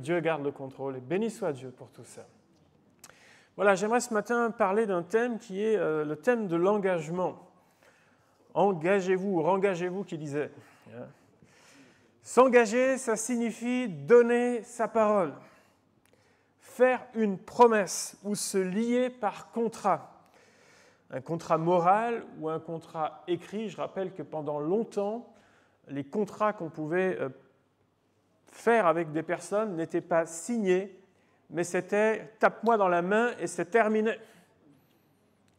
Dieu garde le contrôle et béni soit Dieu pour tout ça. Voilà, j'aimerais ce matin parler d'un thème qui est le thème de l'engagement. Engagez-vous ou rengagez-vous qui disait. S'engager, ça signifie donner sa parole, faire une promesse ou se lier par contrat. Un contrat moral ou un contrat écrit. Je rappelle que pendant longtemps, les contrats qu'on pouvait faire avec des personnes n'étaient pas signés, mais c'était « tape-moi dans la main » et c'est terminé.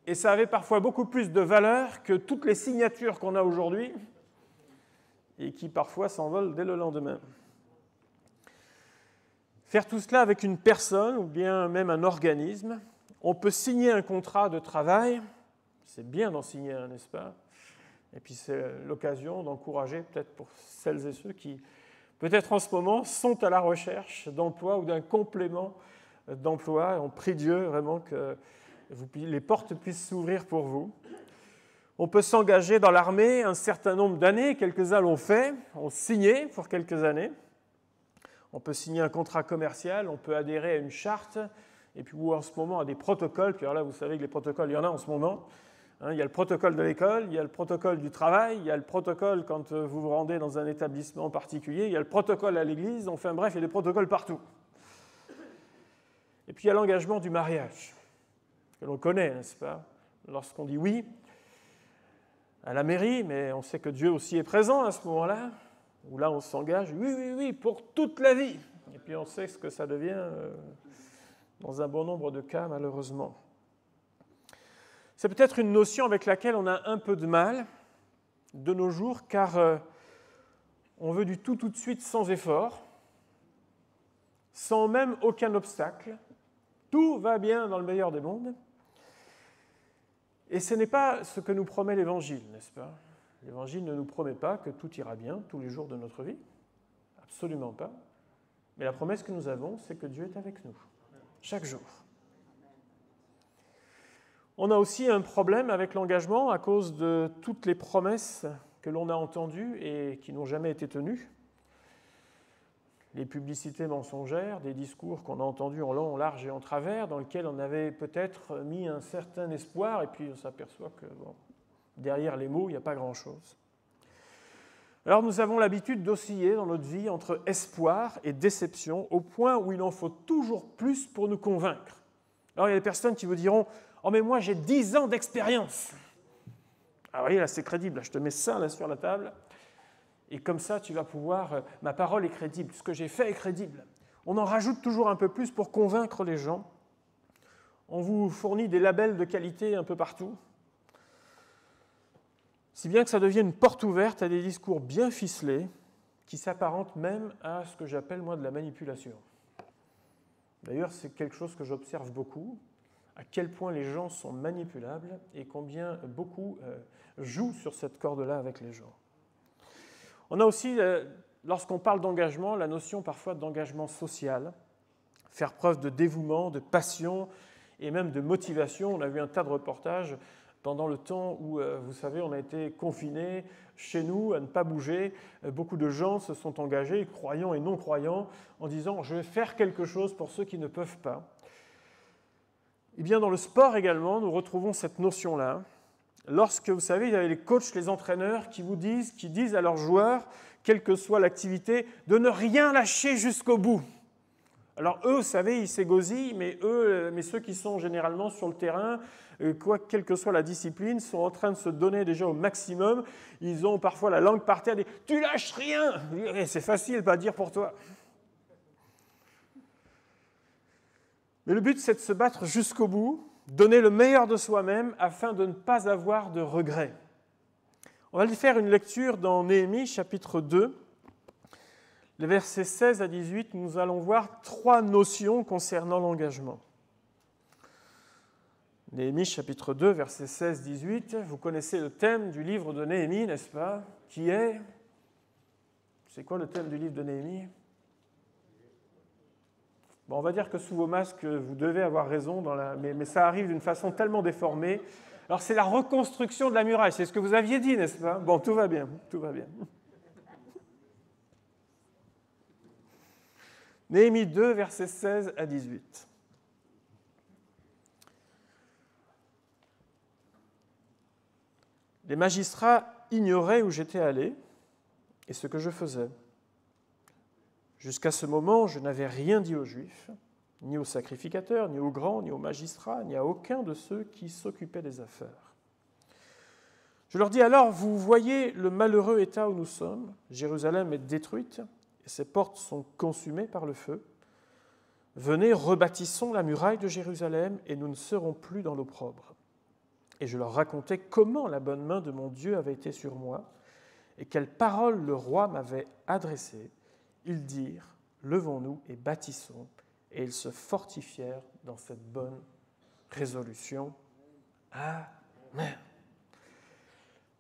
Et ça avait parfois beaucoup plus de valeur que toutes les signatures qu'on a aujourd'hui et qui parfois s'envolent dès le lendemain. Faire tout cela avec une personne ou bien même un organisme, on peut signer un contrat de travail, c'est bien d'en signer un, n'est-ce pas? Et puis c'est l'occasion d'encourager peut-être pour celles et ceux qui, peut-être en ce moment, sont à la recherche d'emploi ou d'un complément d'emploi. On prie Dieu vraiment que les portes puissent s'ouvrir pour vous. On peut s'engager dans l'armée un certain nombre d'années. Quelques-uns l'ont fait, ont signé pour quelques années. On peut signer un contrat commercial, on peut adhérer à une charte, et puis ou en ce moment à des protocoles. Puis alors là, vous savez que les protocoles, il y en a en ce moment. Il y a le protocole de l'école, il y a le protocole du travail, il y a le protocole quand vous vous rendez dans un établissement particulier, il y a le protocole à l'église, enfin bref, il y a des protocoles partout. Et puis il y a l'engagement du mariage, que l'on connaît, n'est-ce pas? Lorsqu'on dit oui à la mairie, mais on sait que Dieu aussi est présent à ce moment-là, où là on s'engage, oui, pour toute la vie. Et puis on sait ce que ça devient dans un bon nombre de cas, malheureusement. C'est peut-être une notion avec laquelle on a un peu de mal de nos jours, car on veut du tout de suite sans effort, sans même aucun obstacle. Tout va bien dans le meilleur des mondes. Et ce n'est pas ce que nous promet l'Évangile, n'est-ce pas? L'Évangile ne nous promet pas que tout ira bien tous les jours de notre vie. Absolument pas. Mais la promesse que nous avons, c'est que Dieu est avec nous, chaque jour. On a aussi un problème avec l'engagement à cause de toutes les promesses que l'on a entendues et qui n'ont jamais été tenues. Les publicités mensongères, des discours qu'on a entendus en long, en large et en travers, dans lesquels on avait peut-être mis un certain espoir, et puis on s'aperçoit que derrière les mots, il n'y a pas grand-chose. Alors nous avons l'habitude d'osciller dans notre vie entre espoir et déception, au point où il en faut toujours plus pour nous convaincre. Alors il y a des personnes qui vous diront « Oh mais moi j'ai 10 ans d'expérience !» Ah oui, là c'est crédible, là, je te mets ça là sur la table, et comme ça tu vas pouvoir, ma parole est crédible, ce que j'ai fait est crédible. On en rajoute toujours un peu plus pour convaincre les gens. On vous fournit des labels de qualité un peu partout, si bien que ça devient une porte ouverte à des discours bien ficelés qui s'apparentent même à ce que j'appelle moi de la manipulation. D'ailleurs, c'est quelque chose que j'observe beaucoup, à quel point les gens sont manipulables et combien beaucoup jouent sur cette corde-là avec les gens. On a aussi, lorsqu'on parle d'engagement, la notion parfois d'engagement social, faire preuve de dévouement, de passion et même de motivation. On a vu un tas de reportages pendant le temps où, vous savez, on a été confinés chez nous à ne pas bouger. Beaucoup de gens se sont engagés, croyants et non-croyants, en disant « je vais faire quelque chose pour ceux qui ne peuvent pas ». Eh bien, dans le sport également, nous retrouvons cette notion-là. Lorsque, vous savez, il y avait les coachs, les entraîneurs qui disent à leurs joueurs, quelle que soit l'activité, de ne rien lâcher jusqu'au bout. Alors eux, vous savez, ils s'égosillent, mais ceux qui sont généralement sur le terrain, quelle que soit la discipline, sont en train de se donner déjà au maximum. Ils ont parfois la langue par terre, « tu lâches rien !» C'est facile, pas à dire pour toi. Mais le but, c'est de se battre jusqu'au bout, donner le meilleur de soi-même afin de ne pas avoir de regrets. On va faire une lecture dans Néhémie, chapitre 2. Les versets 16 à 18, nous allons voir 3 notions concernant l'engagement. Néhémie, chapitre 2, versets 16-18. Vous connaissez le thème du livre de Néhémie, n'est-ce pas? Qui est... C'est quoi le thème du livre de Néhémie? Bon, on va dire que sous vos masques, vous devez avoir raison, mais ça arrive d'une façon tellement déformée. Alors, c'est la reconstruction de la muraille. C'est ce que vous aviez dit, n'est-ce pas? Bon, tout va bien, tout va bien. Néhémie 2, versets 16 à 18. Les magistrats ignoraient où j'étais allé et ce que je faisais. Jusqu'à ce moment, je n'avais rien dit aux Juifs, ni aux sacrificateurs, ni aux grands, ni aux magistrats, ni à aucun de ceux qui s'occupaient des affaires. Je leur dis alors, vous voyez le malheureux état où nous sommes, Jérusalem est détruite et ses portes sont consumées par le feu. Venez, rebâtissons la muraille de Jérusalem et nous ne serons plus dans l'opprobre. Et je leur racontais comment la bonne main de mon Dieu avait été sur moi et quelles paroles le roi m'avait adressées. Ils dirent, levons-nous et bâtissons. Et ils se fortifièrent dans cette bonne résolution. Amen.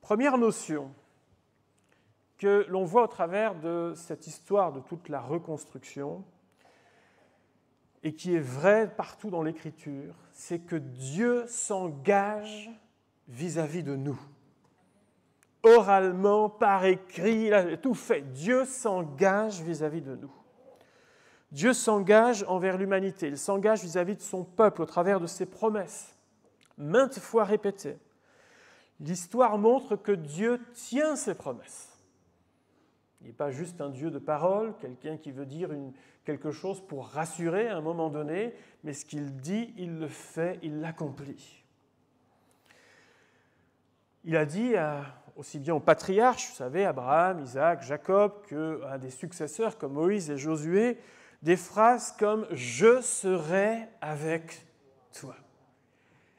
Première notion que l'on voit au travers de cette histoire de toute la reconstruction et qui est vraie partout dans l'Écriture, c'est que Dieu s'engage vis-à-vis de nous. Oralement, par écrit, il a tout fait. Dieu s'engage vis-à-vis de nous. Dieu s'engage envers l'humanité. Il s'engage vis-à-vis de son peuple au travers de ses promesses, maintes fois répétées. L'histoire montre que Dieu tient ses promesses. Il n'est pas juste un Dieu de parole, quelqu'un qui veut dire quelque chose pour rassurer à un moment donné, mais ce qu'il dit, il le fait, il l'accomplit. Il a dit aussi bien aux patriarches, vous savez, Abraham, Isaac, Jacob, qu'à des successeurs comme Moïse et Josué, des phrases comme « Je serai avec toi ».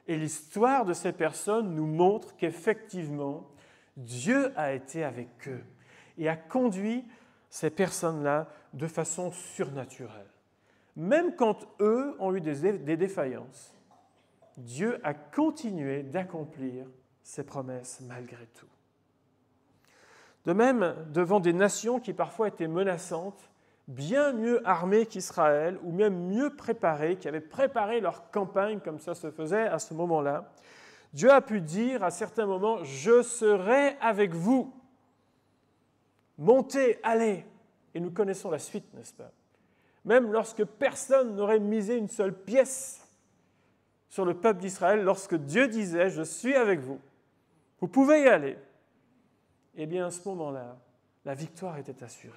Et l'histoire de ces personnes nous montre qu'effectivement, Dieu a été avec eux et a conduit ces personnes-là de façon surnaturelle. Même quand eux ont eu des défaillances, Dieu a continué d'accomplir ses promesses malgré tout. De même, devant des nations qui parfois étaient menaçantes, bien mieux armées qu'Israël, ou même mieux préparées, qui avaient préparé leur campagne comme ça se faisait à ce moment-là, Dieu a pu dire à certains moments « Je serai avec vous ». Montez, allez. Et nous connaissons la suite, n'est-ce pas? Même lorsque personne n'aurait misé une seule pièce sur le peuple d'Israël, lorsque Dieu disait « Je suis avec vous, vous pouvez y aller », eh bien à ce moment-là, la victoire était assurée.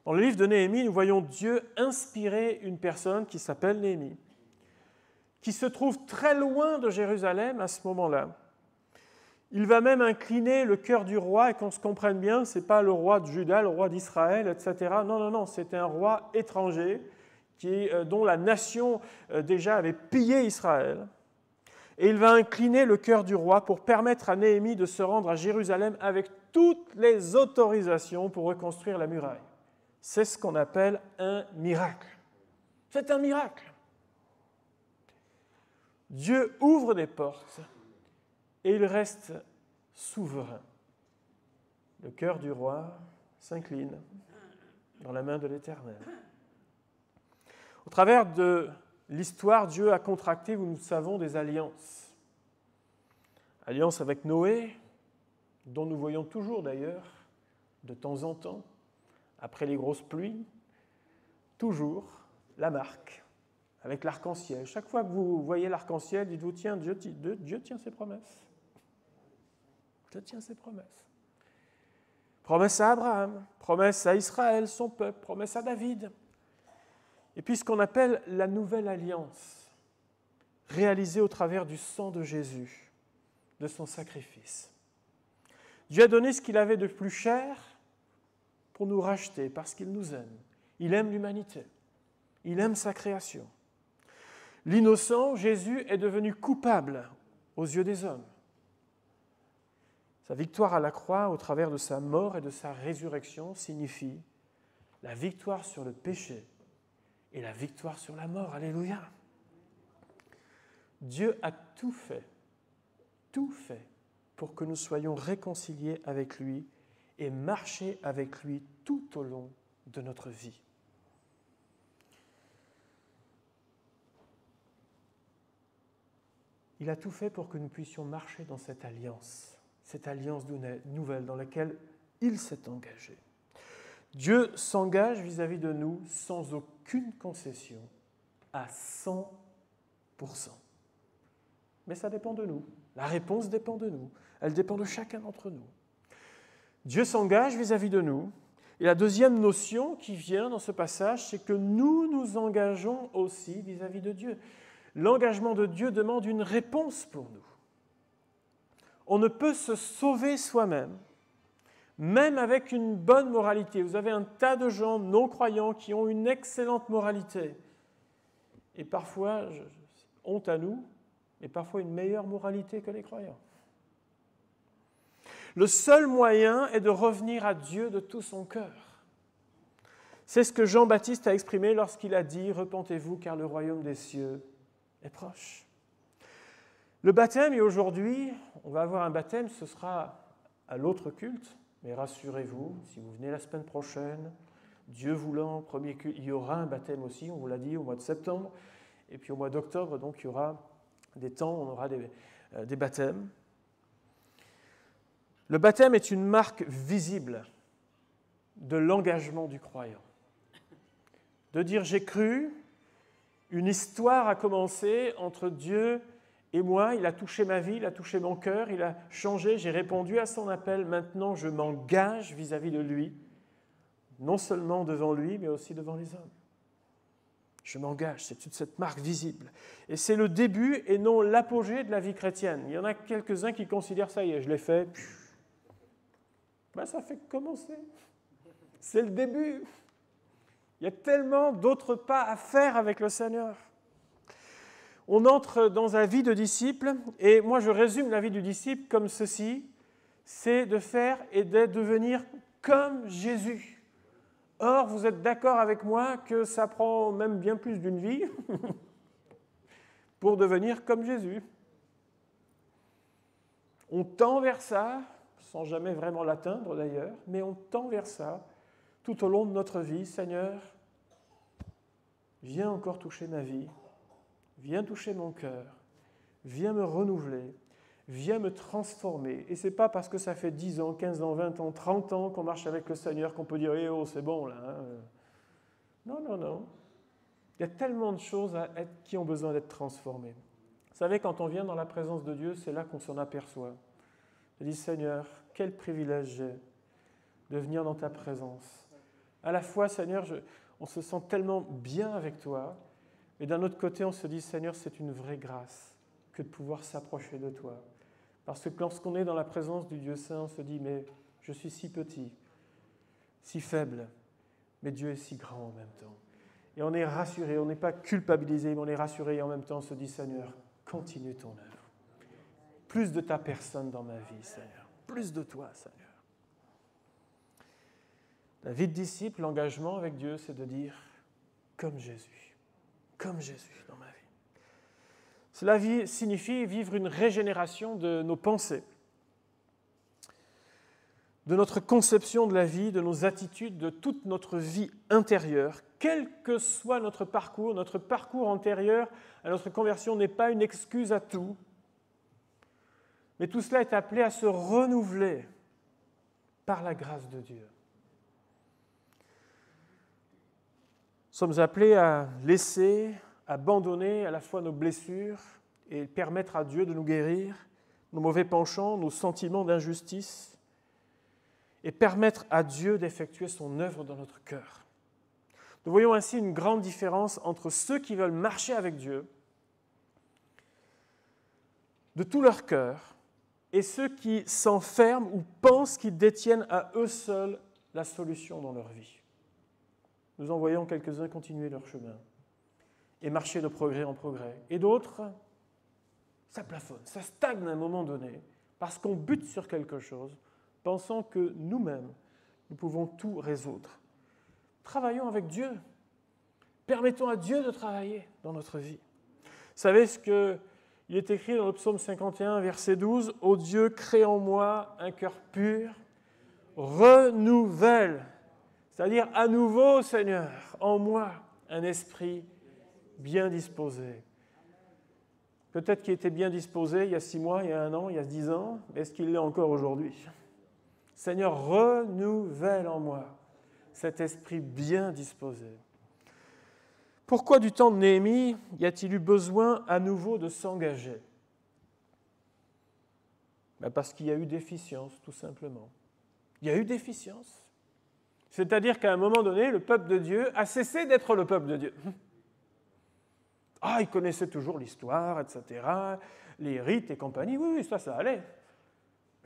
Dans le livre de Néhémie, nous voyons Dieu inspirer une personne qui s'appelle Néhémie, qui se trouve très loin de Jérusalem à ce moment-là. Il va même incliner le cœur du roi, et qu'on se comprenne bien, ce n'est pas le roi de Juda, le roi d'Israël, etc. Non, c'est un roi étranger dont la nation déjà avait pillé Israël. Et il va incliner le cœur du roi pour permettre à Néhémie de se rendre à Jérusalem avec toutes les autorisations pour reconstruire la muraille. C'est ce qu'on appelle un miracle. C'est un miracle. Dieu ouvre des portes et il reste souverain. Le cœur du roi s'incline dans la main de l'Éternel. Au travers de l'histoire, Dieu a contracté, nous le savons, des alliances. Alliance avec Noé, dont nous voyons toujours d'ailleurs, de temps en temps, après les grosses pluies, toujours la marque, avec l'arc-en-ciel. Chaque fois que vous voyez l'arc-en-ciel, dites-vous, tiens, Dieu tient ses promesses. Dieu tient ses promesses. Promesse à Abraham, promesse à Israël, son peuple, promesse à David. Et puis ce qu'on appelle la nouvelle alliance, réalisée au travers du sang de Jésus, de son sacrifice. Dieu a donné ce qu'il avait de plus cher pour nous racheter, parce qu'il nous aime. Il aime l'humanité. Il aime sa création. L'innocent, Jésus, est devenu coupable aux yeux des hommes. Sa victoire à la croix, au travers de sa mort et de sa résurrection, signifie la victoire sur le péché et la victoire sur la mort. Alléluia. Dieu a tout fait pour que nous soyons réconciliés avec lui et marcher avec lui tout au long de notre vie. Il a tout fait pour que nous puissions marcher dans cette alliance nouvelle dans laquelle il s'est engagé. Dieu s'engage vis-à-vis de nous sans aucune concession, à 100%. Mais ça dépend de nous. La réponse dépend de nous. Elle dépend de chacun d'entre nous. Dieu s'engage vis-à-vis de nous. Et la deuxième notion qui vient dans ce passage, c'est que nous nous engageons aussi vis-à-vis de Dieu. L'engagement de Dieu demande une réponse pour nous. On ne peut se sauver soi-même, même avec une bonne moralité. Vous avez un tas de gens non-croyants qui ont une excellente moralité. Et parfois, honte à nous, mais parfois une meilleure moralité que les croyants. Le seul moyen est de revenir à Dieu de tout son cœur. C'est ce que Jean-Baptiste a exprimé lorsqu'il a dit « Repentez-vous, car le royaume des cieux est proche ». Le baptême, et aujourd'hui, on va avoir un baptême, ce sera à l'autre culte, mais rassurez-vous, si vous venez la semaine prochaine, Dieu voulant, premier culte, il y aura un baptême aussi, on vous l'a dit, au mois de septembre, et puis au mois d'octobre, donc il y aura des temps, on aura des baptêmes. Le baptême est une marque visible de l'engagement du croyant. De dire j'ai cru, une histoire a commencé entre Dieu et moi, il a touché ma vie, il a touché mon cœur, il a changé, j'ai répondu à son appel, maintenant je m'engage vis-à-vis de lui, non seulement devant lui, mais aussi devant les hommes. Je m'engage, c'est toute cette marque visible. Et c'est le début et non l'apogée de la vie chrétienne. Il y en a quelques-uns qui considèrent ça y est, je l'ai fait, ben, ça fait commencer. C'est le début. Il y a tellement d'autres pas à faire avec le Seigneur. On entre dans la vie de disciple, et moi je résume la vie du disciple comme ceci, c'est de faire et de devenir comme Jésus. Or, vous êtes d'accord avec moi que ça prend même bien plus d'une vie pour devenir comme Jésus. On tend vers ça, sans jamais vraiment l'atteindre d'ailleurs, mais on tend vers ça tout au long de notre vie. Seigneur, viens encore toucher ma vie, viens toucher mon cœur, viens me renouveler, viens me transformer. Et ce n'est pas parce que ça fait 10 ans, 15 ans, 20 ans, 30 ans qu'on marche avec le Seigneur qu'on peut dire « oh, c'est bon là hein. ». Non, non, non. Il y a tellement de choses qui ont besoin d'être transformées. Vous savez, quand on vient dans la présence de Dieu, c'est là qu'on s'en aperçoit. Je dis « Seigneur, quel privilège j'ai de venir dans ta présence. » À la fois, Seigneur, on se sent tellement bien avec toi, mais d'un autre côté, on se dit « Seigneur, c'est une vraie grâce que de pouvoir s'approcher de toi. » Parce que lorsqu'on est dans la présence du Dieu Saint, on se dit « Mais je suis si petit, si faible, mais Dieu est si grand en même temps. » Et on est rassuré, on n'est pas culpabilisé, mais on est rassuré et en même temps on se dit « Seigneur, continue ton œuvre. Plus de ta personne dans ma vie, Seigneur. Plus de toi, Seigneur. » La vie de disciple, l'engagement avec Dieu, c'est de dire « Comme Jésus dans ma vie. » Cela signifie vivre une régénération de nos pensées, de notre conception de la vie, de nos attitudes, de toute notre vie intérieure, quel que soit notre parcours antérieur à notre conversion n'est pas une excuse à tout, mais tout cela est appelé à se renouveler par la grâce de Dieu. Nous sommes appelés à laisser, abandonner à la fois nos blessures et permettre à Dieu de nous guérir, nos mauvais penchants, nos sentiments d'injustice, et permettre à Dieu d'effectuer son œuvre dans notre cœur. Nous voyons ainsi une grande différence entre ceux qui veulent marcher avec Dieu de tout leur cœur et ceux qui s'enferment ou pensent qu'ils détiennent à eux seuls la solution dans leur vie. Nous en voyons quelques-uns continuer leur chemin et marcher de progrès en progrès. Et d'autres, ça plafonne, ça stagne à un moment donné parce qu'on bute sur quelque chose, pensant que nous-mêmes, nous pouvons tout résoudre. Travaillons avec Dieu. Permettons à Dieu de travailler dans notre vie. Vous savez ce qu'il est écrit dans le psaume 51, verset 12 « Ô Dieu, crée en moi un cœur pur, renouvelle ». C'est-à-dire, à nouveau, Seigneur, en moi, un esprit bien disposé. Peut-être qu'il était bien disposé il y a 6 mois, il y a 1 an, il y a 10 ans, mais est-ce qu'il l'est encore aujourd'hui ? Seigneur, renouvelle en moi cet esprit bien disposé. Pourquoi du temps de Néhémie y a-t-il eu besoin à nouveau de s'engager ? Parce qu'il y a eu déficience, tout simplement. Il y a eu déficience. C'est-à-dire qu'à un moment donné, le peuple de Dieu a cessé d'être le peuple de Dieu. Ah, ils connaissaient toujours l'histoire, etc., les rites et compagnie. Oui, ça allait.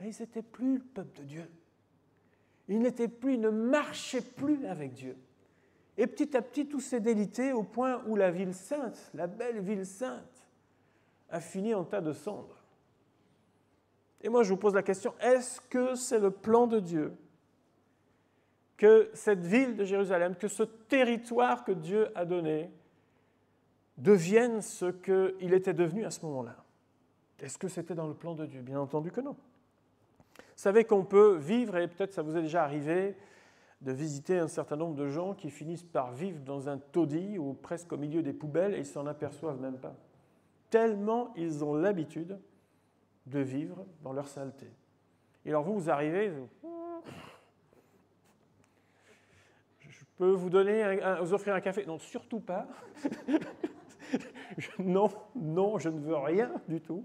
Mais ils n'étaient plus le peuple de Dieu. Ils n'étaient plus, ils ne marchaient plus avec Dieu. Et petit à petit, tout s'est délité au point où la ville sainte, la belle ville sainte, a fini en tas de cendres. Et moi, je vous pose la question, est-ce que c'est le plan de Dieu que cette ville de Jérusalem, que ce territoire que Dieu a donné, devienne ce qu'il était devenu à ce moment-là? Est-ce que c'était dans le plan de Dieu? Bien entendu que non. Vous savez qu'on peut vivre, et peut-être ça vous est déjà arrivé, de visiter un certain nombre de gens qui finissent par vivre dans un taudis ou presque au milieu des poubelles et ils ne s'en aperçoivent même pas. Tellement ils ont l'habitude de vivre dans leur saleté. Et alors vous arrivez, je peux vous vous offrir un café? Non, surtout pas. Non, je ne veux rien du tout.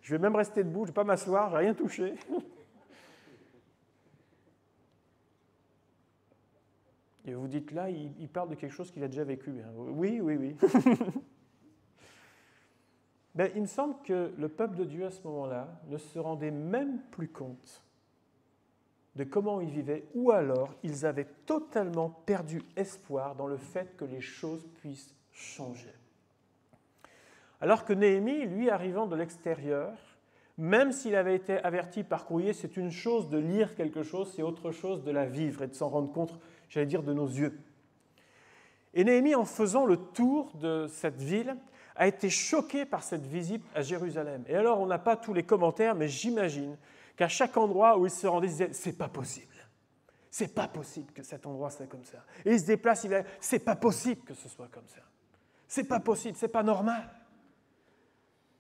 Je vais même rester debout, je ne vais pas m'asseoir, je n'ai rien touché. Et vous dites là, il parle de quelque chose qu'il a déjà vécu. Oui. Ben, il me semble que le peuple de Dieu à ce moment-là ne se rendait même plus compte de comment ils vivaient, ou alors ils avaient totalement perdu espoir dans le fait que les choses puissent changer. Alors que Néhémie, lui, arrivant de l'extérieur, même s'il avait été averti par courrier, c'est une chose de lire quelque chose, c'est autre chose de la vivre et de s'en rendre compte, j'allais dire, de nos yeux. Et Néhémie, en faisant le tour de cette ville, a été choqué par cette visite à Jérusalem. Et alors, on n'a pas tous les commentaires, mais j'imagine qu'à chaque endroit où il se rendait, il disait « c'est pas possible. C'est pas possible que cet endroit soit comme ça. » Et il se déplace, il dit « c'est pas possible que ce soit comme ça. C'est pas possible, c'est pas normal.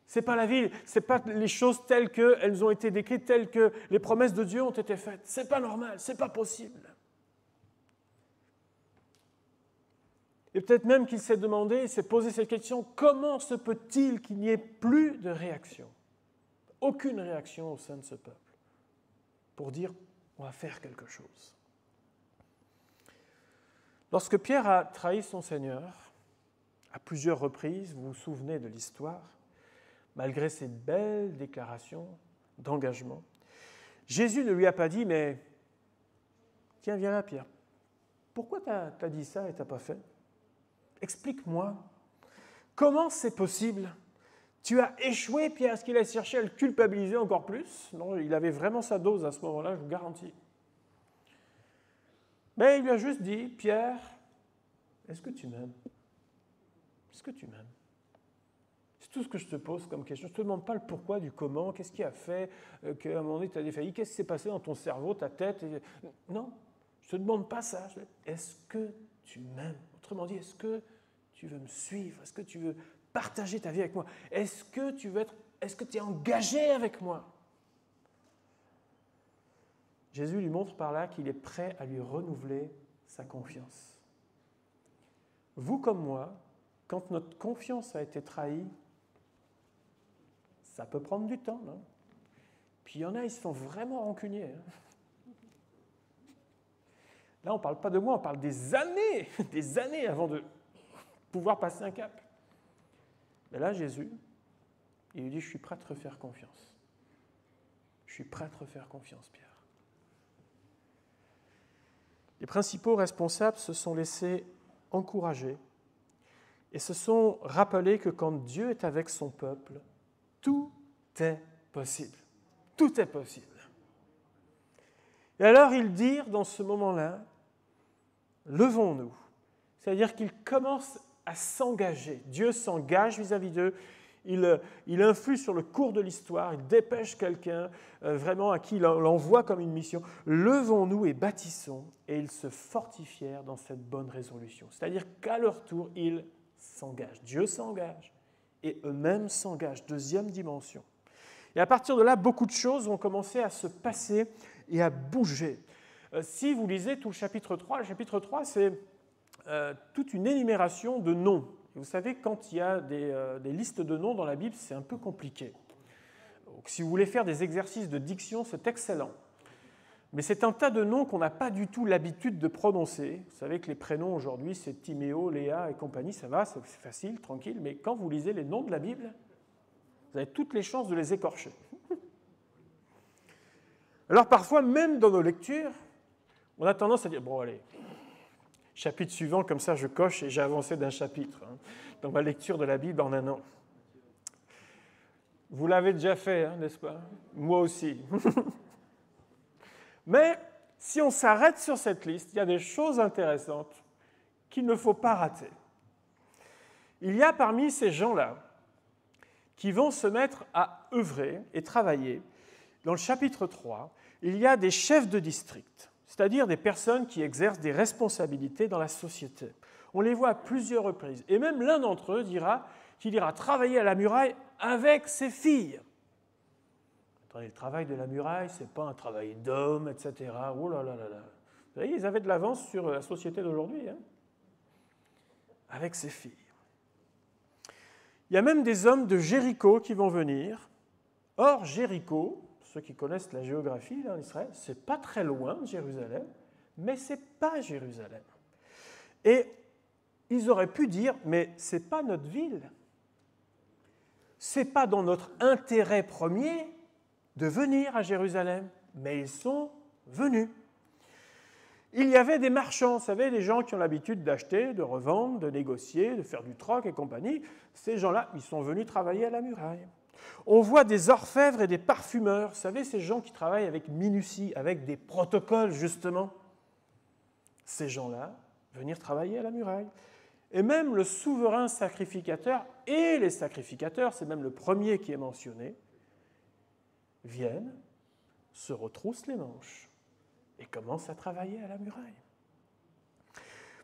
C'est pas la ville, c'est pas les choses telles qu'elles ont été décrites, telles que les promesses de Dieu ont été faites. C'est pas normal, c'est pas possible. » Et peut-être même qu'il s'est demandé, il s'est posé cette question, comment se peut-il qu'il n'y ait plus de réaction? Aucune réaction au sein de ce peuple pour dire, on va faire quelque chose. Lorsque Pierre a trahi son Seigneur, à plusieurs reprises, vous vous souvenez de l'histoire, malgré ses belles déclarations d'engagement, Jésus ne lui a pas dit, mais tiens, viens là, Pierre, pourquoi tu as dit ça et tu n'as pas fait? Explique-moi, comment c'est possible? Tu as échoué, Pierre, est-ce qu'il a cherché à le culpabiliser encore plus? Non, il avait vraiment sa dose à ce moment-là, je vous garantis. Mais il lui a juste dit, Pierre, est-ce que tu m'aimes? Est-ce que tu m'aimes? C'est tout ce que je te pose comme question. Je ne te demande pas le pourquoi, du comment, qu'est-ce qui a fait qu'à un moment donné tu as défailli, qu'est-ce qui s'est passé dans ton cerveau, ta tête. Non, je ne te demande pas ça. Est-ce que tu m'aimes? Autrement dit, est-ce que tu veux me suivre? Est-ce que tu veux partager ta vie avec moi? Est-ce que tu es engagé avec moi? Jésus lui montre par là qu'il est prêt à lui renouveler sa confiance. Vous comme moi, quand notre confiance a été trahie, ça peut prendre du temps, non? Puis il y en a, ils se font vraiment rancuniers. Là, on ne parle pas de moi, on parle des années avant de pouvoir passer un cap. Mais là, Jésus, il lui dit, je suis prêt à te refaire confiance. Je suis prêt à te refaire confiance, Pierre. Les principaux responsables se sont laissés encourager et se sont rappelés que quand Dieu est avec son peuple, tout est possible. Tout est possible. Et alors ils dirent dans ce moment-là, levons-nous. C'est-à-dire qu'ils commencent à s'engager. Dieu s'engage vis-à-vis d'eux. Il influe sur le cours de l'histoire. Il dépêche quelqu'un vraiment à qui il l'envoie comme une mission. Levons-nous et bâtissons. Et ils se fortifièrent dans cette bonne résolution. C'est-à-dire qu'à leur tour, ils s'engagent. Dieu s'engage et eux-mêmes s'engagent. Deuxième dimension. Et à partir de là, beaucoup de choses vont commencer à se passer et à bouger. Si vous lisez tout le chapitre 3, c'est toute une énumération de noms. Et vous savez, quand il y a des listes de noms dans la Bible, c'est un peu compliqué. Donc, si vous voulez faire des exercices de diction, c'est excellent. Mais c'est un tas de noms qu'on n'a pas du tout l'habitude de prononcer. Vous savez que les prénoms aujourd'hui, c'est Timéo, Léa et compagnie, ça va, c'est facile, tranquille. Mais quand vous lisez les noms de la Bible, vous avez toutes les chances de les écorcher. Alors parfois, même dans nos lectures, on a tendance à dire, bon allez, chapitre suivant, comme ça je coche et j'ai avancé d'un chapitre dans ma lecture de la Bible en un an. Vous l'avez déjà fait, n'est-ce pas? Moi aussi. Mais si on s'arrête sur cette liste, il y a des choses intéressantes qu'il ne faut pas rater. Il y a parmi ces gens-là qui vont se mettre à œuvrer et travailler. Dans le chapitre 3, il y a des chefs de district, c'est-à-dire des personnes qui exercent des responsabilités dans la société. On les voit à plusieurs reprises. Et même l'un d'entre eux dira qu'il ira travailler à la muraille avec ses filles. Le travail de la muraille, ce n'est pas un travail d'homme, etc. Oh là là là là. Vous voyez, ils avaient de l'avance sur la société d'aujourd'hui, avec ses filles. Il y a même des hommes de Jéricho qui vont venir. Or, Jéricho, ceux qui connaissent la géographie en Israël, ce n'est pas très loin de Jérusalem, mais ce n'est pas Jérusalem. Et ils auraient pu dire, mais ce n'est pas notre ville. Ce n'est pas dans notre intérêt premier de venir à Jérusalem, mais ils sont venus. Il y avait des marchands, vous savez, des gens qui ont l'habitude d'acheter, de revendre, de négocier, de faire du troc et compagnie. Ces gens-là, ils sont venus travailler à la muraille. On voit des orfèvres et des parfumeurs, vous savez, ces gens qui travaillent avec minutie, avec des protocoles, justement. Ces gens-là, venir travailler à la muraille. Et même le souverain sacrificateur et les sacrificateurs, c'est même le premier qui est mentionné, viennent, se retroussent les manches et commencent à travailler à la muraille.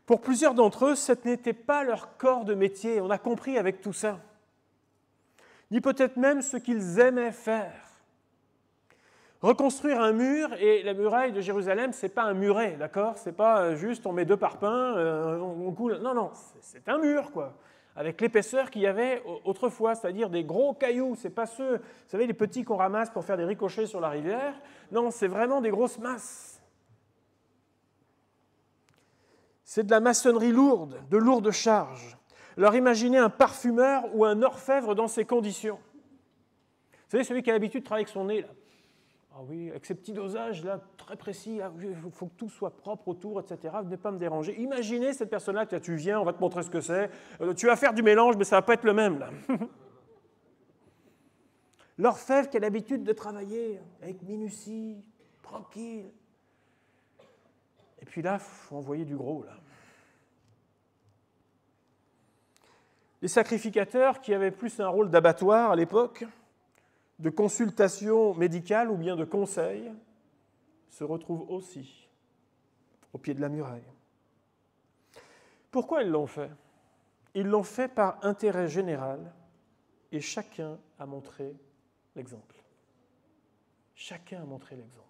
Pour plusieurs d'entre eux, ce n'était pas leur corps de métier, on a compris avec tout ça, ni peut-être même ce qu'ils aimaient faire. Reconstruire un mur, et la muraille de Jérusalem, ce n'est pas un muret, d'accord? Ce n'est pas juste on met 2 parpaings, on coule. Non, non, c'est un mur, quoi. Avec l'épaisseur qu'il y avait autrefois, c'est-à-dire des gros cailloux. Ce n'est pas ceux, vous savez, les petits qu'on ramasse pour faire des ricochets sur la rivière. Non, c'est vraiment des grosses masses. C'est de la maçonnerie lourde, de lourdes charges. Alors imaginez un parfumeur ou un orfèvre dans ces conditions. Vous savez, celui qui a l'habitude de travailler avec son nez, là. Ah oui, avec ces petits dosages là, très précis, il faut que tout soit propre autour, etc. Venez pas me déranger. Imaginez cette personne-là, tu viens, on va te montrer ce que c'est. Tu vas faire du mélange, mais ça ne va pas être le même, là. L'orfèvre qui a l'habitude de travailler avec minutie, tranquille. Et puis là, il faut envoyer du gros, là. Les sacrificateurs qui avaient plus un rôle d'abattoir à l'époque, de consultation médicale ou bien de conseil, se retrouvent aussi au pied de la muraille. Pourquoi ils l'ont fait? Ils l'ont fait par intérêt général et chacun a montré l'exemple. Chacun a montré l'exemple.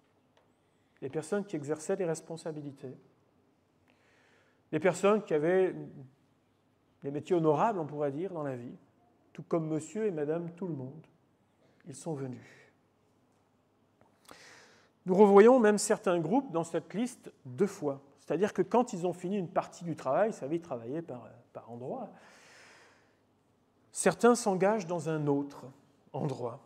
Les personnes qui exerçaient des responsabilités, les personnes qui avaient des métiers honorables, on pourrait dire, dans la vie, tout comme monsieur et madame tout le monde. Ils sont venus. Nous revoyons même certains groupes dans cette liste 2 fois. C'est-à-dire que quand ils ont fini une partie du travail, vous savez, ils travaillaient par endroit, certains s'engagent dans un autre endroit.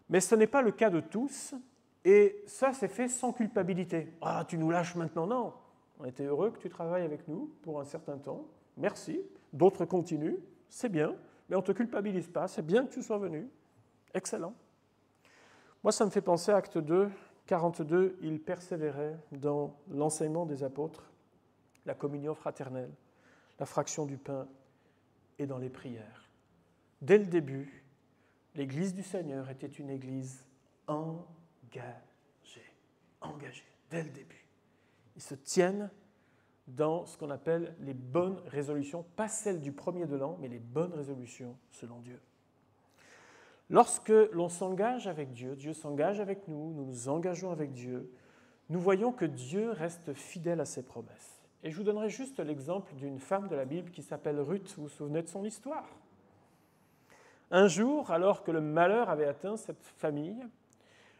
Mais ce n'est pas le cas de tous, et ça, c'est fait sans culpabilité. « Ah, tu nous lâches maintenant ?» Non, on était heureux que tu travailles avec nous pour un certain temps. Merci. D'autres continuent, c'est bien, mais on ne te culpabilise pas, c'est bien que tu sois venu. Excellent. Moi, ça me fait penser à Acte 2, 42, ils persévéraient dans l'enseignement des apôtres, la communion fraternelle, la fraction du pain et dans les prières. Dès le début, l'Église du Seigneur était une Église engagée, dès le début. Ils se tiennent dans ce qu'on appelle les bonnes résolutions, pas celles du premier de l'an, mais les bonnes résolutions selon Dieu. Lorsque l'on s'engage avec Dieu, Dieu s'engage avec nous, nous nous engageons avec Dieu, nous voyons que Dieu reste fidèle à ses promesses. Et je vous donnerai juste l'exemple d'une femme de la Bible qui s'appelle Ruth. Vous vous souvenez de son histoire? Un jour, alors que le malheur avait atteint cette famille,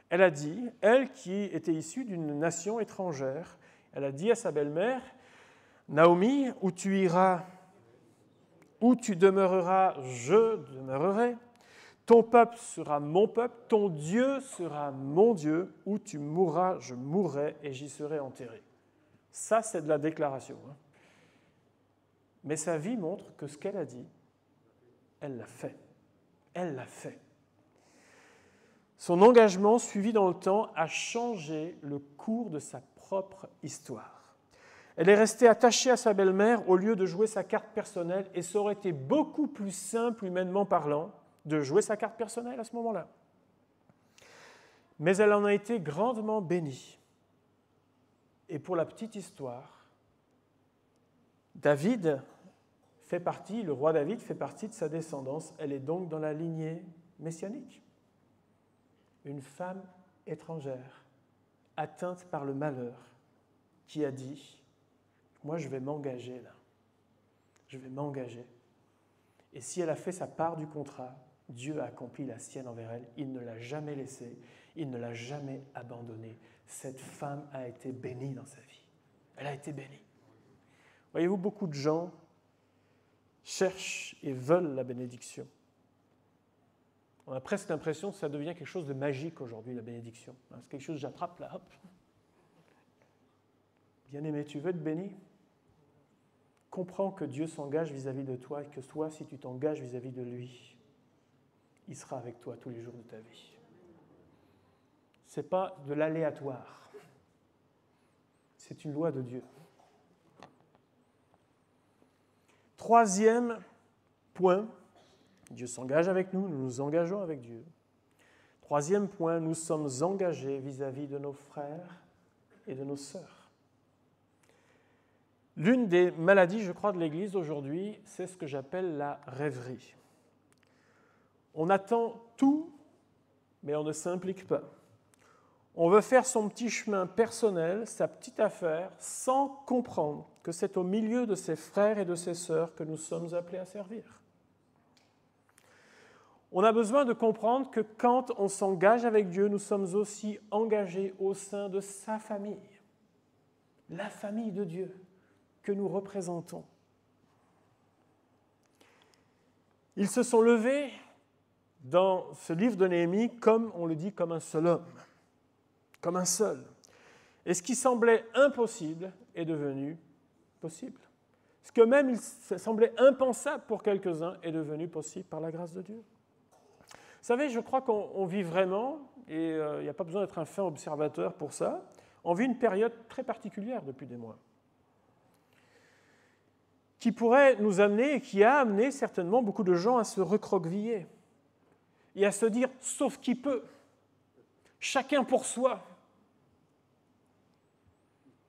elle a dit, elle qui était issue d'une nation étrangère, elle a dit à sa belle-mère, « Naomi, où tu iras, où tu demeureras, je demeurerai. Ton peuple sera mon peuple, ton Dieu sera mon Dieu. Où tu mourras, je mourrai et j'y serai enterré. » Ça, c'est de la déclaration. Mais sa vie montre que ce qu'elle a dit, elle l'a fait. Elle l'a fait. Son engagement, suivi dans le temps, a changé le cours de sa propre histoire. Elle est restée attachée à sa belle-mère au lieu de jouer sa carte personnelle, et ça aurait été beaucoup plus simple, humainement parlant, de jouer sa carte personnelle à ce moment-là. Mais elle en a été grandement bénie. Et pour la petite histoire, David fait partie, le roi David fait partie de sa descendance. Elle est donc dans la lignée messianique. Une femme étrangère, atteinte par le malheur, qui a dit « Moi, je vais m'engager là. Je vais m'engager. » Et si elle a fait sa part du contrat, Dieu a accompli la sienne envers elle. Il ne l'a jamais laissée. Il ne l'a jamais abandonnée. Cette femme a été bénie dans sa vie. Elle a été bénie. Voyez-vous, beaucoup de gens cherchent et veulent la bénédiction. On a presque l'impression que ça devient quelque chose de magique aujourd'hui, la bénédiction. C'est quelque chose que j'attrape là, hop. Bien-aimé, tu veux être béni? Comprends que Dieu s'engage vis-à-vis de toi et que toi, si tu t'engages vis-à-vis de lui, il sera avec toi tous les jours de ta vie. Ce n'est pas de l'aléatoire. C'est une loi de Dieu. Troisième point, Dieu s'engage avec nous, nous nous engageons avec Dieu. Troisième point, nous sommes engagés vis-à-vis de nos frères et de nos sœurs. L'une des maladies, je crois, de l'Église aujourd'hui, c'est ce que j'appelle la rêverie. On attend tout, mais on ne s'implique pas. On veut faire son petit chemin personnel, sa petite affaire, sans comprendre que c'est au milieu de ses frères et de ses sœurs que nous sommes appelés à servir. On a besoin de comprendre que quand on s'engage avec Dieu, nous sommes aussi engagés au sein de sa famille, la famille de Dieu que nous représentons. Ils se sont levés dans ce livre de Néhémie, comme on le dit, comme un seul homme, comme un seul. Et ce qui semblait impossible est devenu possible. Ce que même il semblait impensable pour quelques-uns est devenu possible par la grâce de Dieu. Vous savez, je crois qu'on vit vraiment, et il n'y a pas besoin d'être un fin observateur pour ça, on vit une période très particulière depuis des mois, qui pourrait nous amener, et qui a amené certainement beaucoup de gens à se recroqueviller et à se dire « sauf qui peut, chacun pour soi ».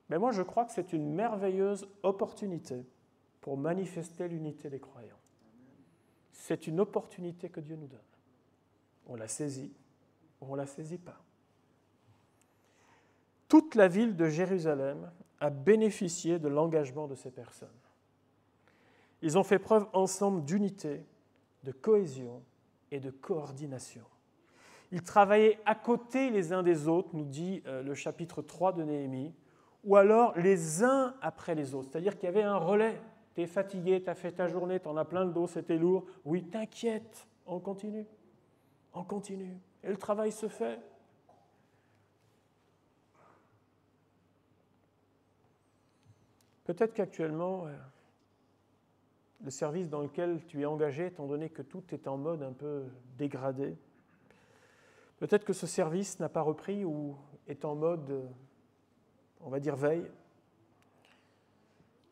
Mais moi, je crois que c'est une merveilleuse opportunité pour manifester l'unité des croyants. C'est une opportunité que Dieu nous donne. On la saisit ou on ne la saisit pas. Toute la ville de Jérusalem a bénéficié de l'engagement de ces personnes. Ils ont fait preuve ensemble d'unité, de cohésion et de coordination. Ils travaillaient à côté les uns des autres, nous dit le chapitre 3 de Néhémie, ou alors les uns après les autres. C'est-à-dire qu'il y avait un relais. Tu es fatigué, tu as fait ta journée, tu en as plein le dos, c'était lourd. Oui, t'inquiète, on continue. On continue. Et le travail se fait. Peut-être qu'actuellement, le service dans lequel tu es engagé, étant donné que tout est en mode un peu dégradé, peut-être que ce service n'a pas repris ou est en mode, on va dire, veille.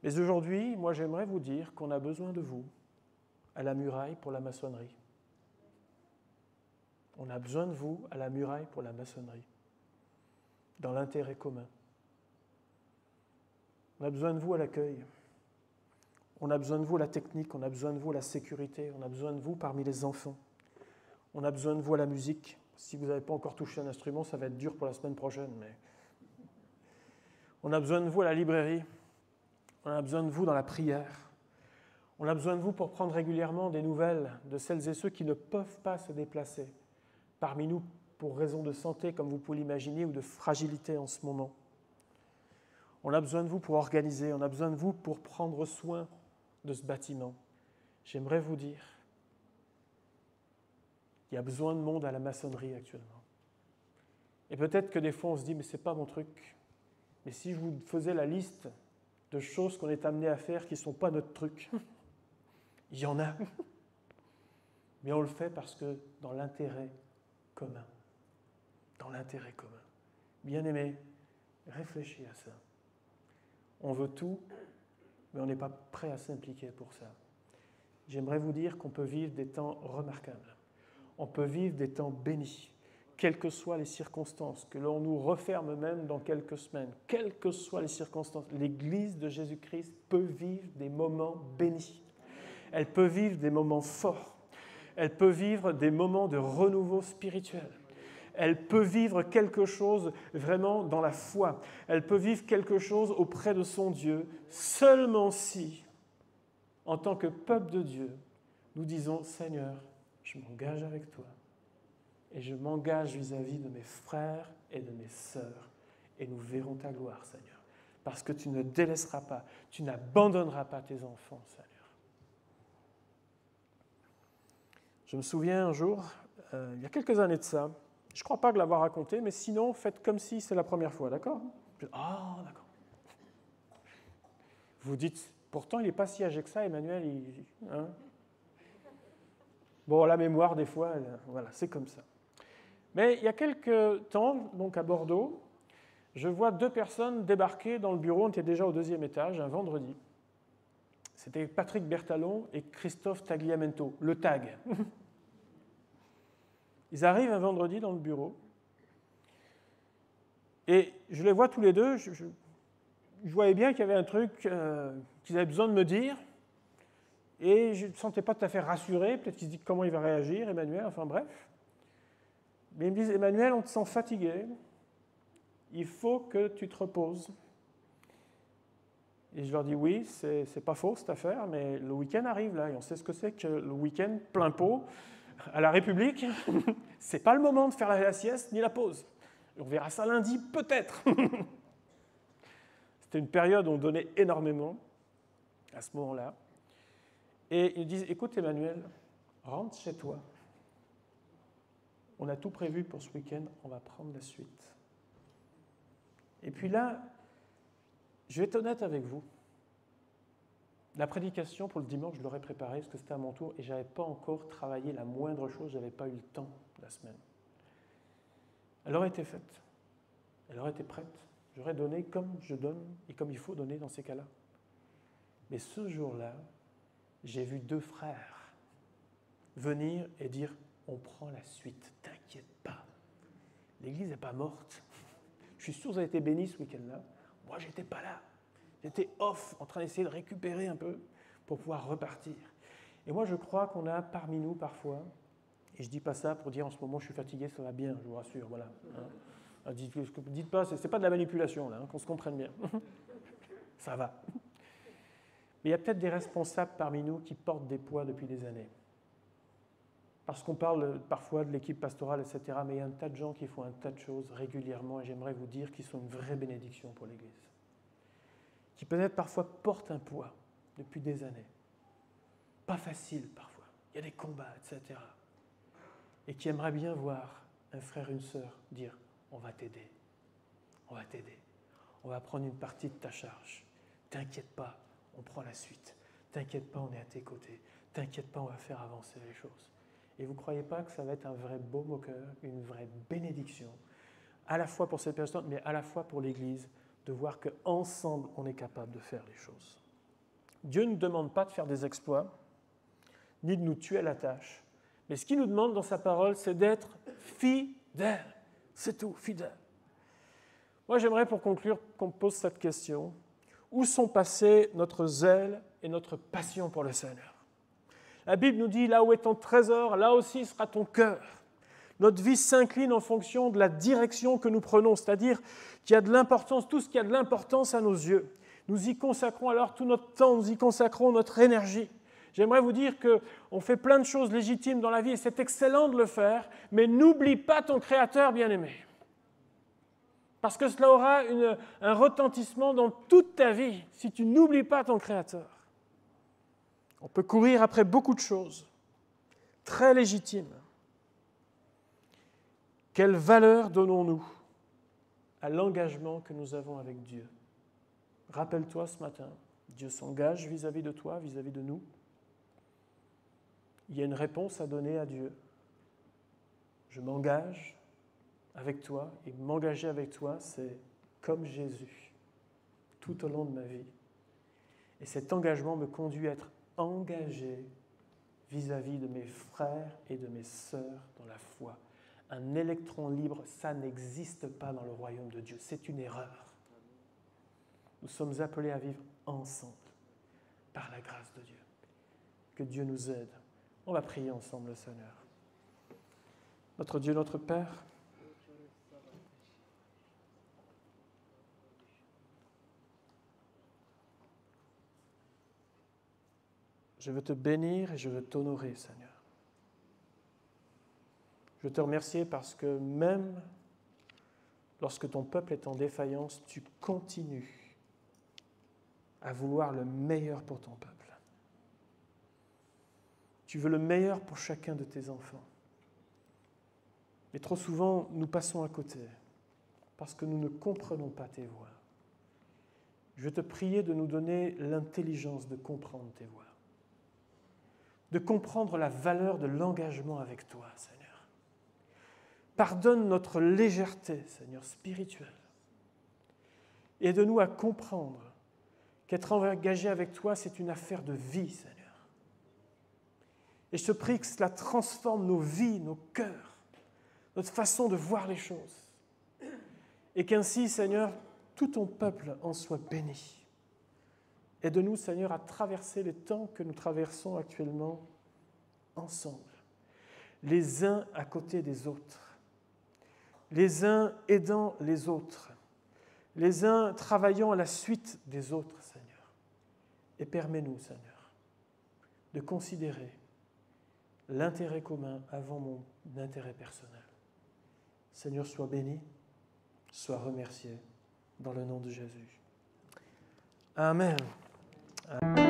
Mais aujourd'hui, moi, j'aimerais vous dire qu'on a besoin de vous à la muraille pour la maçonnerie. On a besoin de vous à la muraille pour la maçonnerie, dans l'intérêt commun. On a besoin de vous à l'accueil. On a besoin de vous à la technique, on a besoin de vous à la sécurité, on a besoin de vous parmi les enfants. On a besoin de vous à la musique. Si vous n'avez pas encore touché un instrument, ça va être dur pour la semaine prochaine, mais On a besoin de vous à la librairie. On a besoin de vous dans la prière. On a besoin de vous pour prendre régulièrement des nouvelles de celles et ceux qui ne peuvent pas se déplacer parmi nous pour raison de santé, comme vous pouvez l'imaginer, ou de fragilité en ce moment. On a besoin de vous pour organiser, on a besoin de vous pour prendre soin de ce bâtiment. J'aimerais vous dire, il y a besoin de monde à la maçonnerie actuellement. Et peut-être que des fois on se dit, mais ce n'est pas mon truc. Mais si je vous faisais la liste de choses qu'on est amené à faire qui ne sont pas notre truc, il y en a. Mais on le fait parce que dans l'intérêt commun. Dans l'intérêt commun. Bien-aimés, réfléchis à ça. On veut tout, mais on n'est pas prêt à s'impliquer pour ça. J'aimerais vous dire qu'on peut vivre des temps remarquables. On peut vivre des temps bénis, quelles que soient les circonstances, que l'on nous referme même dans quelques semaines, quelles que soient les circonstances. L'Église de Jésus-Christ peut vivre des moments bénis. Elle peut vivre des moments forts. Elle peut vivre des moments de renouveau spirituel. Elle peut vivre quelque chose vraiment dans la foi. Elle peut vivre quelque chose auprès de son Dieu, seulement si, en tant que peuple de Dieu, nous disons « Seigneur, je m'engage avec toi et je m'engage vis-à-vis de mes frères et de mes sœurs et nous verrons ta gloire, Seigneur, parce que tu ne délaisseras pas, tu n'abandonneras pas tes enfants, Seigneur. » Je me souviens un jour, il y a quelques années de ça, je ne crois pas que l'avoir raconté, mais sinon, faites comme si c'est la première fois, d'accord ? Ah, d'accord. Vous dites, pourtant, il n'est pas si âgé que ça, Emmanuel. Hein ? Bon, la mémoire, des fois, voilà, c'est comme ça. Mais il y a quelques temps, donc à Bordeaux, je vois 2 personnes débarquer dans le bureau, on était déjà au 2e étage, un vendredi. C'était Patrick Bertalon et Christophe Tagliamento, le TAG. Ils arrivent un vendredi dans le bureau et je les vois tous les deux. Je voyais bien qu'il y avait un truc qu'ils avaient besoin de me dire et je ne me sentais pas tout à fait rassuré. Peut-être qu'ils se disent comment il va réagir, Emmanuel, enfin bref. Mais ils me disent, Emmanuel, on te sent fatigué, il faut que tu te reposes. Et je leur dis, oui, c'est pas faux cette affaire, mais le week-end arrive là et on sait ce que c'est que le week-end plein pot. À la République, ce n'est pas le moment de faire la sieste ni la pause. On verra ça lundi, peut-être. C'était une période où on donnait énormément à ce moment-là. Et ils disent, écoute Emmanuel, rentre chez toi. On a tout prévu pour ce week-end, on va prendre la suite. Et puis là, je vais être honnête avec vous. La prédication pour le dimanche, je l'aurais préparée parce que c'était à mon tour et je n'avais pas encore travaillé la moindre chose, je n'avais pas eu le temps la semaine. Elle aurait été faite, elle aurait été prête. J'aurais donné comme je donne et comme il faut donner dans ces cas-là. Mais ce jour-là, j'ai vu 2 frères venir et dire « on prend la suite, t'inquiète pas, l'église n'est pas morte. Je suis sûr que vous avez été bénis ce week-end-là, moi je n'étais pas là. » J'étais off, en train d'essayer de récupérer un peu pour pouvoir repartir. Et moi, je crois qu'on a parmi nous parfois, et je ne dis pas ça pour dire en ce moment je suis fatigué, ça va bien, je vous rassure, voilà. Hein. Dites pas, ce n'est pas de la manipulation, là, hein, qu'on se comprenne bien. Ça va. Mais il y a peut-être des responsables parmi nous qui portent des poids depuis des années. Parce qu'on parle parfois de l'équipe pastorale, etc., mais il y a un tas de gens qui font un tas de choses régulièrement, et j'aimerais vous dire qu'ils sont une vraie bénédiction pour l'Église. Qui peut-être parfois portent un poids depuis des années. Pas facile parfois, il y a des combats, etc. Et qui aimeraient bien voir un frère, une sœur dire « on va t'aider, on va t'aider, on va prendre une partie de ta charge, t'inquiète pas, on prend la suite, t'inquiète pas, on est à tes côtés, t'inquiète pas, on va faire avancer les choses. » Et vous ne croyez pas que ça va être un vrai baume au cœur, une vraie bénédiction, à la fois pour cette personne, mais à la fois pour l'Église, de voir qu'ensemble, on est capable de faire les choses. Dieu ne nous demande pas de faire des exploits, ni de nous tuer à la tâche. Mais ce qu'il nous demande dans sa parole, c'est d'être fidèles. C'est tout, fidèles. Moi, j'aimerais pour conclure qu'on pose cette question. Où sont passés notre zèle et notre passion pour le Seigneur ? La Bible nous dit, là où est ton trésor, là aussi sera ton cœur. Notre vie s'incline en fonction de la direction que nous prenons, c'est-à-dire qu'il y a de l'importance, tout ce qui a de l'importance à nos yeux. Nous y consacrons alors tout notre temps, nous y consacrons notre énergie. J'aimerais vous dire qu'on fait plein de choses légitimes dans la vie et c'est excellent de le faire, mais n'oublie pas ton Créateur bien-aimé. Parce que cela aura un retentissement dans toute ta vie si tu n'oublies pas ton Créateur. On peut courir après beaucoup de choses, très légitimes. Quelle valeur donnons-nous à l'engagement que nous avons avec Dieu? Rappelle-toi ce matin, Dieu s'engage vis-à-vis de toi, vis-à-vis de nous. Il y a une réponse à donner à Dieu. Je m'engage avec toi, et m'engager avec toi, c'est comme Jésus, tout au long de ma vie. Et cet engagement me conduit à être engagé vis-à-vis de mes frères et de mes sœurs dans la foi. Un électron libre, ça n'existe pas dans le royaume de Dieu. C'est une erreur. Nous sommes appelés à vivre ensemble, par la grâce de Dieu. Que Dieu nous aide. On va prier ensemble le Seigneur. Notre Dieu, notre Père, je veux te bénir et je veux t'honorer, Seigneur. Je veux te remercier parce que même lorsque ton peuple est en défaillance, tu continues à vouloir le meilleur pour ton peuple. Tu veux le meilleur pour chacun de tes enfants. Mais trop souvent, nous passons à côté parce que nous ne comprenons pas tes voies. Je veux te prier de nous donner l'intelligence de comprendre tes voies, de comprendre la valeur de l'engagement avec toi, Seigneur. Pardonne notre légèreté, Seigneur, spirituelle. Aide-nous à comprendre qu'être engagé avec toi, c'est une affaire de vie, Seigneur. Et je te prie que cela transforme nos vies, nos cœurs, notre façon de voir les choses. Et qu'ainsi, Seigneur, tout ton peuple en soit béni. Aide-nous, Seigneur, à traverser les temps que nous traversons actuellement ensemble, les uns à côté des autres, les uns aidant les autres, les uns travaillant à la suite des autres, Seigneur. Et permets-nous, Seigneur, de considérer l'intérêt commun avant mon intérêt personnel. Seigneur, sois béni, sois remercié, dans le nom de Jésus. Amen. Amen.